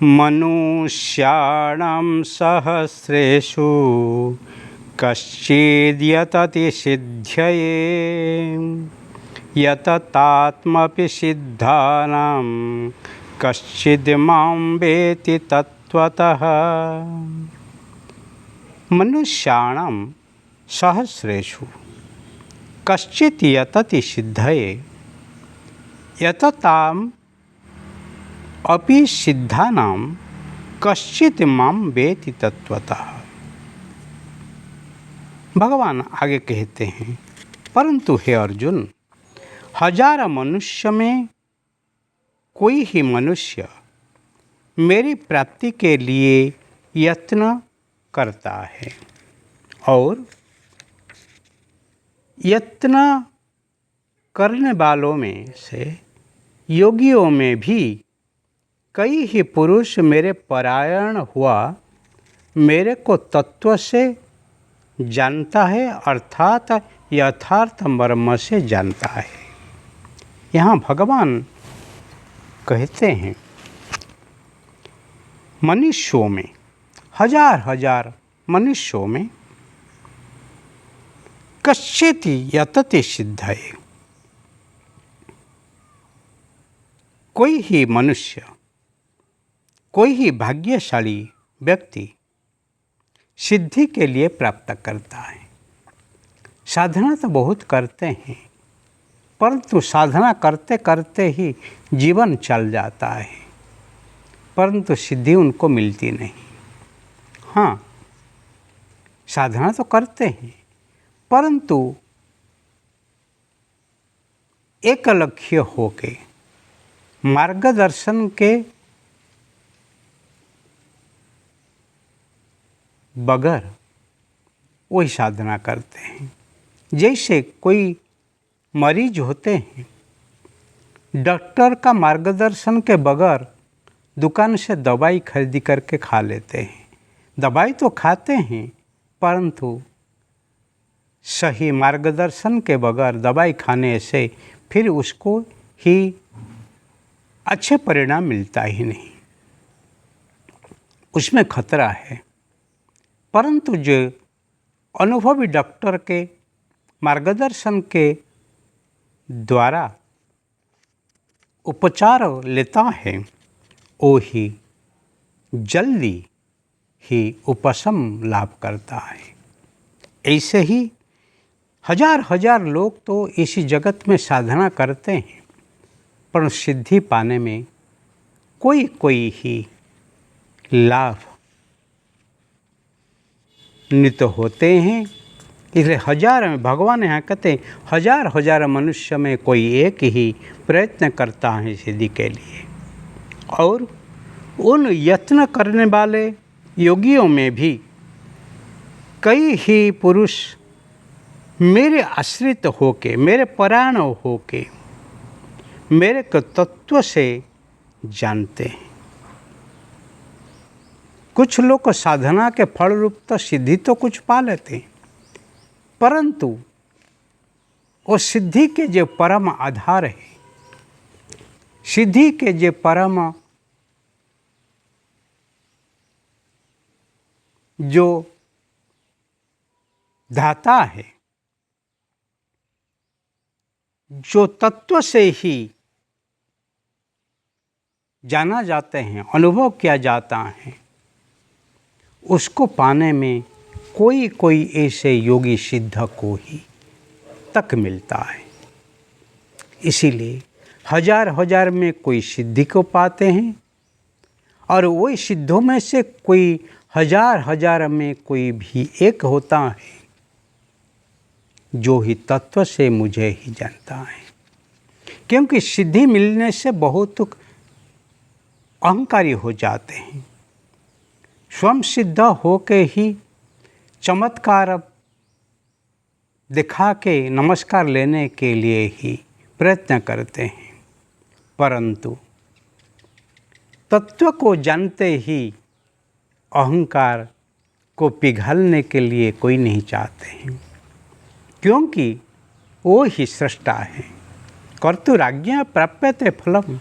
मनुष्याणां सहस्रेषु कश्चिद्यतति सिद्ध्यये यततात्मपि सिद्धानां कश्चिद् मां वेति तत्त्वतः। मनुष्याणां सहस्रेषु कश्चित् यतति सिद्धये यतताम् अपि सिद्धानां कश्चित् मां वेति तत्त्वतः। भगवान आगे कहते हैं, परंतु हे अर्जुन, 1000 मनुष्य में कोई ही मनुष्य मेरी प्राप्ति के लिए यत्न करता है, और यत्न करने वालों में से योगियों में भी कई ही पुरुष मेरे परायण हुआ मेरे को तत्व से जानता है, अर्थात यथार्थ मर्म से जानता है। यहाँ भगवान कहते हैं, मनुष्यों में, 1000 मनुष्यों में कश्चित् यतति सिद्धये, कोई ही मनुष्य, कोई ही भाग्यशाली व्यक्ति सिद्धि के लिए प्राप्त करता है। साधना तो बहुत करते हैं, परंतु साधना करते करते ही जीवन चल जाता है, परंतु सिद्धि उनको मिलती नहीं। हाँ, साधना तो करते हैं, परंतु एक लक्ष्य होके मार्गदर्शन के बगैर वही साधना करते हैं। जैसे कोई मरीज होते हैं, डॉक्टर का मार्गदर्शन के बगैर दुकान से दवाई खरीद करके खा लेते हैं। दवाई तो खाते हैं, परंतु सही मार्गदर्शन के बगैर दवाई खाने से फिर उसको ही अच्छे परिणाम मिलता ही नहीं, उसमें खतरा है। परंतु जो अनुभवी डॉक्टर के मार्गदर्शन के द्वारा उपचार लेता है, वो ही जल्दी ही उपशम लाभ करता है। ऐसे ही 1000 लोग तो इसी जगत में साधना करते हैं, पर सिद्धि पाने में कोई ही लाभ नित होते हैं। इसलिए 1000 में भगवान यहाँ कहते हैं, 1000 मनुष्य में कोई एक ही प्रयत्न करता है सिद्धि के लिए, और उन यत्न करने वाले योगियों में भी कई ही पुरुष मेरे आश्रित होके, मेरे परायण होके मेरे को तत्व से जानते हैं। कुछ लोग साधना के फल रूप तो सिद्धि तो कुछ पा लेते हैं, परंतु वो सिद्धि के जो परम आधार है, सिद्धि के जो परम जो धाता है, जो तत्व से ही जाना जाते हैं, अनुभव किया जाता है, उसको पाने में कोई ऐसे योगी सिद्ध को ही तक मिलता है। इसीलिए 1000 में कोई सिद्धि को पाते हैं, और वही सिद्धों में से कोई 1000 में कोई भी एक होता है जो ही तत्व से मुझे ही जानता है। क्योंकि सिद्धि मिलने से बहुत अहंकारी हो जाते हैं, स्वयं सिद्ध होके ही चमत्कार दिखा के नमस्कार लेने के लिए ही प्रयत्न करते हैं, परंतु तत्व को जानते ही अहंकार को पिघलने के लिए कोई नहीं चाहते हैं, क्योंकि वो ही सृष्टा है। कर्तुराज्ञा प्राप्यते फलम,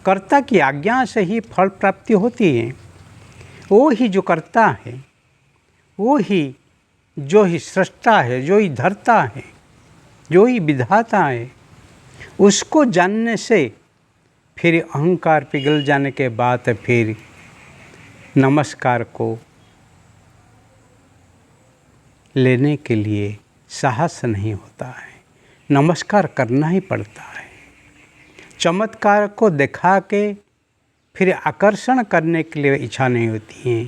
कर्ता की आज्ञा से ही फल प्राप्ति होती है। वो ही जो करता है, वो ही जो ही सृष्टा है, जो ही धरता है, जो ही विधाता है, उसको जानने से फिर अहंकार पिघल जाने के बाद फिर नमस्कार को लेने के लिए साहस नहीं होता है। नमस्कार करना ही पड़ता है। चमत्कार को दिखा के फिर आकर्षण करने के लिए इच्छा नहीं होती है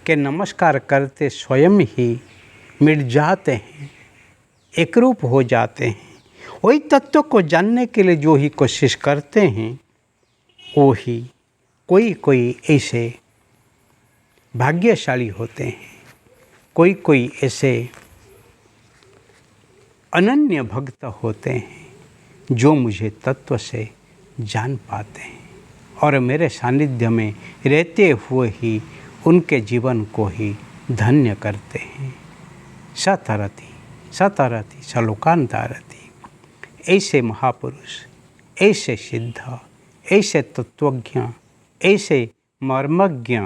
कि नमस्कार करते स्वयं ही मिट जाते हैं, एकरूप हो जाते हैं। वही तत्व को जानने के लिए जो ही कोशिश करते हैं, वो ही कोई ऐसे भाग्यशाली होते हैं, कोई ऐसे अनन्य भक्त होते हैं जो मुझे तत्व से जान पाते हैं और मेरे सानिध्य में रहते हुए ही उनके जीवन को ही धन्य करते हैं। सतरति सलोकांतारति। ऐसे महापुरुष, ऐसे सिद्ध, ऐसे तत्वज्ञ, ऐसे मर्मज्ञ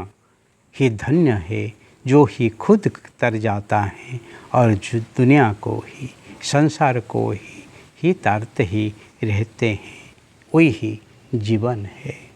ही धन्य है जो ही खुद तर जाता है और जो दुनिया को ही, संसार को ही तारते ही रहते हैं। वही जीवन है।